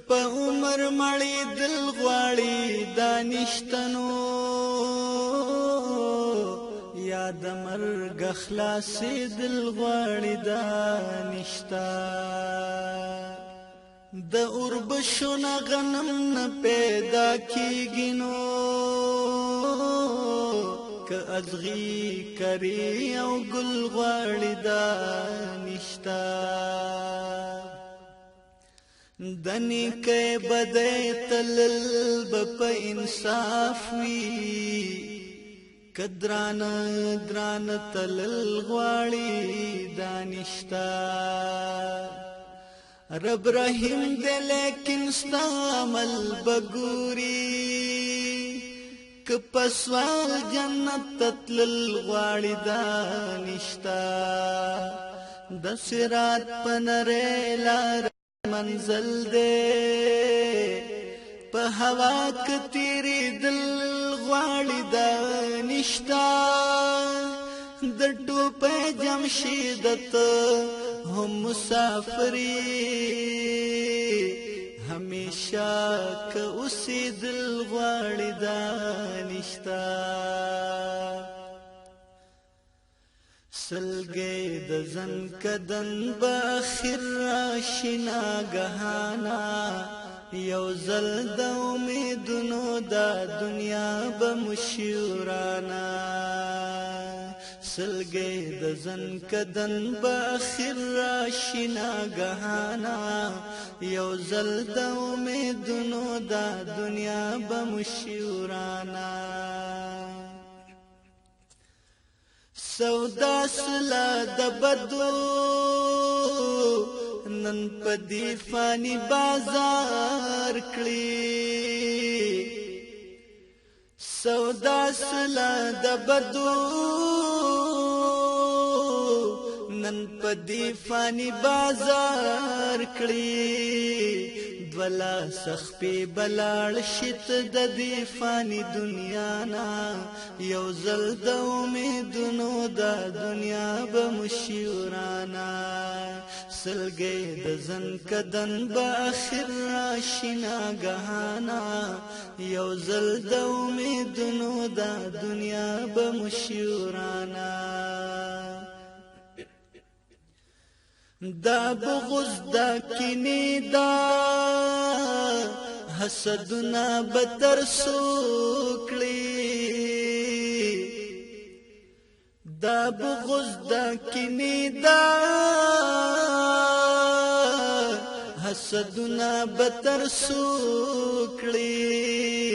په عمر مړی دل غواړي دانشتنو یا د مرګ خلاصې دل غواړي دانشتا د اوربشو نه غنم نه پیدا کیږي نو که ازغي کری او ګل غواړي دانشتا دنی کې بدې تلل بپ انصاف وی کدران دران تلل غواړي دانشتا رب رحیم دې لیکن ستا عمل بګوري کپسوال جنت تلل غواړي دانشتا د صراط پنره لار منزل دے په هوا کې تیری دل غواړي دانشتا د ټوپه جمشیدت هم مسافری همیشه که اوسې دل غواړي دانشتا سلګې د زن کدن باخر راشنا غهانا یو زل د امیدونو دا دنیا بمشورانا سلګې د زن کدن باخر راشنا غهانا یو زل د امیدونو دا دنیا بمشورانا سودا سلا د بدو نن پدی فانی بازار کړی سودا سلا د بدو نن پدی فانی بازار کړی دولا سخپی بلاړ شت د دی فانی دنیا نا یو زل د امیدونو دا دنیا بمشورانا سلګې د زن کدن با اخر راشنا غهانا یو زل د امیدونو دا دنیا بمشورانا دا بغض دا کینی دا حسدنا بتر سوکلی دا بغض دا کینی دا حسدنا بتر سوکلی